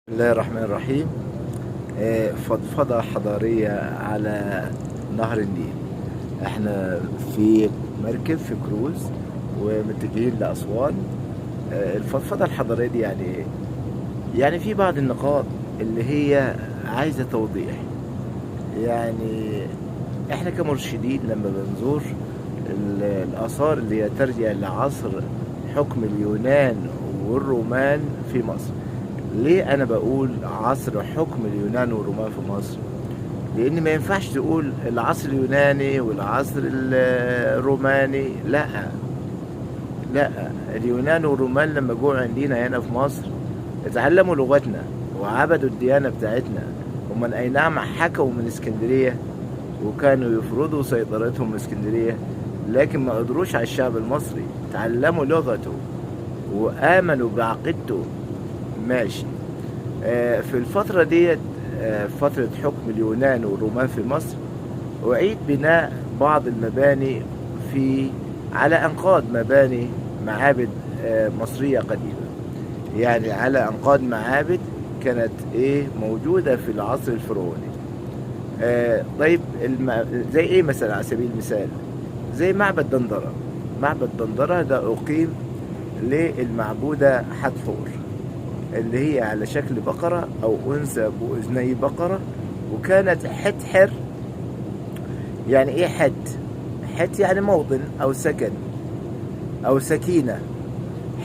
بسم الله الرحمن الرحيم. فضفضة حضارية على نهر النيل. احنا في مركب في كروز ومتجهين لأسوان. الفضفضة الحضارية دي يعني ايه؟ يعني في بعض النقاط اللي هي عايزة توضيح. يعني احنا كمرشدين لما بنزور الآثار اللي هي ترجع لعصر حكم اليونان والرومان في مصر. ليه أنا بقول عصر حكم اليونان والرومان في مصر؟ لأن ما ينفعش تقول العصر اليوناني والعصر الروماني. لا، اليونان والرومان لما جوا عندنا هنا في مصر اتعلموا لغتنا وعبدوا الديانة بتاعتنا. ومن أي نعم حكوا من اسكندرية وكانوا يفرضوا سيطرتهم من اسكندرية، لكن ما قدروش على الشعب المصري. تعلموا لغته وآمنوا بعقيدته. ماشي. في الفترة ديت، فترة حكم اليونان والرومان في مصر، أعيد بناء بعض المباني على أنقاض مباني معابد مصرية قديمة. يعني على أنقاض معابد كانت موجودة في العصر الفرعوني. طيب زي مثلا على سبيل المثال زي معبد دندرة. معبد دندرة ده أقيم للمعبودة حتحور، اللي هي على شكل بقرة أو أنثى بأذني بقرة، وكانت حتحر. يعني إيه حت يعني موطن أو سكن أو سكينة.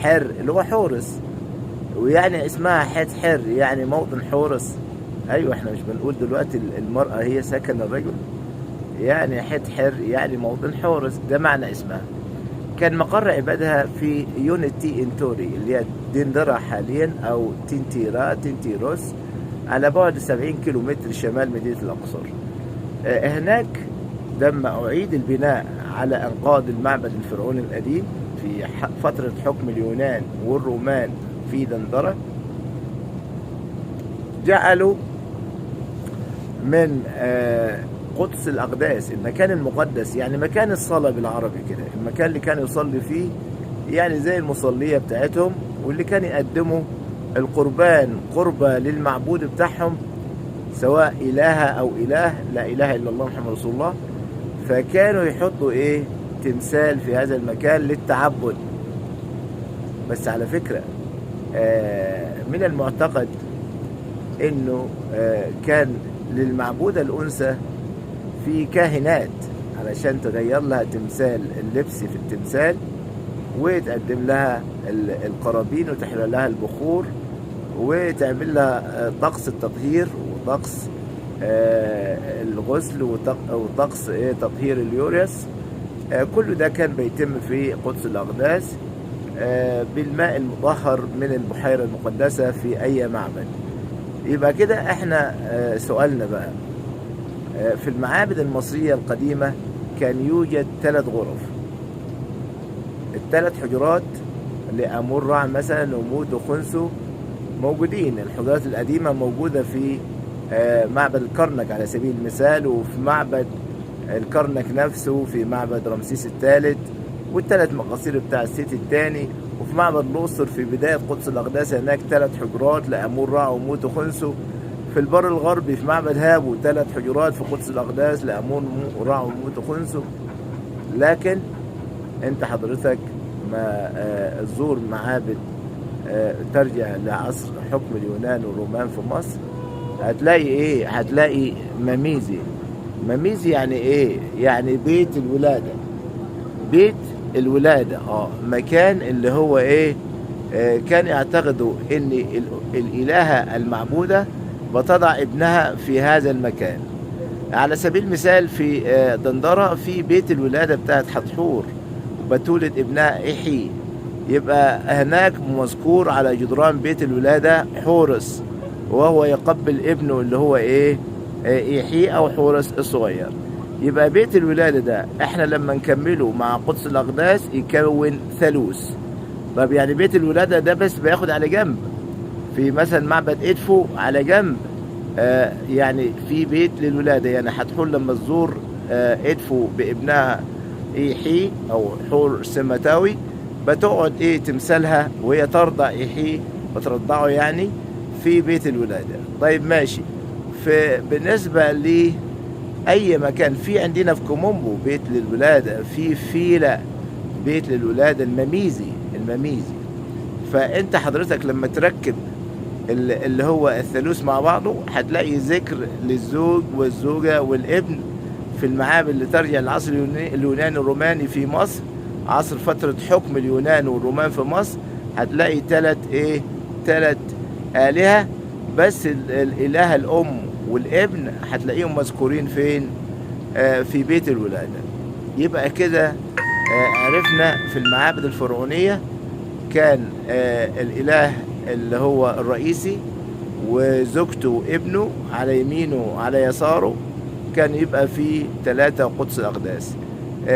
حر اللي هو حورس، ويعني اسمها حتحر يعني موطن حورس. أيوة، إحنا مش بنقول دلوقتي المرأة هي سكن الرجل؟ يعني حتحر يعني موطن حورس، ده معنى اسمها. كان مقر عبادها في يونتي انتوري اللي هي دندرة حاليا أو تنتيروس، على بعد 70 كيلومتر شمال مدينة الأقصر. هناك لما أعيد البناء على أنقاض المعبد الفرعوني القديم في فترة حكم اليونان والرومان في دندرة، جعلوا من قدس الأقداس المكان المقدس، يعني مكان الصلاة بالعربي كده، المكان اللي كان يصلي فيه، يعني زي المصلية بتاعتهم، واللي كان يقدموا القربان قربة للمعبود بتاعهم، سواء إله أو إله، لا إله إلا الله محمد رسول الله. فكانوا يحطوا تمثال في هذا المكان للتعبد. بس على فكرة من المعتقد إنه كان للمعبودة الأنثى في كاهنات علشان تغير لها تمثال اللبس في التمثال، وتقدم لها القرابين وتحرق لها البخور، وتعمل لها طقس التطهير وطقس الغسل وطقس تطهير اليوريس. كل ده كان بيتم في قدس الأقداس بالماء المطهر من البحيرة المقدسة في أي معبد. يبقى كده احنا سؤالنا بقى، في المعابد المصرية القديمة كان يوجد 3 غرف، ال3 حجرات لأمون رع مثلا وموت وخنسو موجودين. الحجرات القديمة موجودة في معبد الكرنك على سبيل المثال، وفي معبد الكرنك نفسه في معبد رمسيس الثالث، وال3 مقاصير بتاع السيتي الثاني. وفي معبد الأقصر في بداية قدس الأقداس هناك 3 حجرات لأمون رع وموت وخنسو. في البر الغربي في معبد هابو 3 حجرات في قدس الأقداس لأمون رع وموت وخنسو. لكن انت حضرتك ما تزور معابد ترجع لعصر حكم اليونان والرومان في مصر، هتلاقي هتلاقي مميزي يعني يعني بيت الولادة. مكان اللي هو كان يعتقدوا ان الالهة المعبودة بتضع ابنها في هذا المكان. على سبيل المثال في دندرة في بيت الولادة بتاعت حتحور، وبتولد ابنها إيحي. يبقى هناك مذكور على جدران بيت الولادة حورس، وهو يقبل ابنه اللي هو إيحي أو حورس الصغير. يبقى بيت الولادة ده احنا لما نكمله مع قدس الأقداس يكون ثالوث. طب يعني بيت الولادة ده بس بياخد على جنب، في مثلا معبد إدفو على جنب يعني في بيت للولادة. يعني حتحور لما تزور إدفو بابنها إيحي أو حور سمتاوي، بتقعد تمثالها وهي ترضع إيحي، بترضعه يعني في بيت الولادة. طيب ماشي. بالنسبة لأي مكان، في عندنا في كومومبو بيت للولادة، في فيلا بيت للولادة المميزي. فأنت حضرتك لما تركب اللي هو الثالوث مع بعضه، هتلاقي ذكر للزوج والزوجة والابن في المعابد اللي ترجع للعصر اليوناني الروماني في مصر، عصر فترة حكم اليونان والرومان في مصر. هتلاقي ثلاث آلهة، بس الإله الأم والابن هتلاقيهم مذكورين فين؟ في بيت الولادة. يبقى كده عرفنا في المعابد الفرعونية كان الإله اللي هو الرئيسي، وزوجته وابنه على يمينه على يساره، كان يبقى في 3 قدس الأقداس.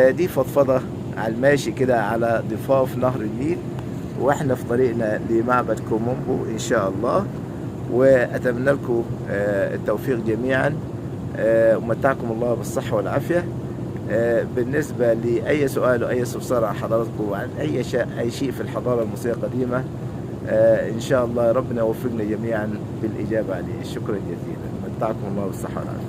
دي فضفضة على الماشي كده على ضفاف نهر النيل، واحنا في طريقنا لمعبد كومومبو ان شاء الله. واتمنى لكم التوفيق جميعا، ومتعكم الله بالصحة والعافية. بالنسبة لأي سؤال أو أي استفسار عن حضراتكم عن أي شيء في الحضارة المصرية القديمة، إن شاء الله ربنا يوفقنا جميعا بالإجابة عليه. شكرا جزيلا، متعكم الله بالصحة والعافية.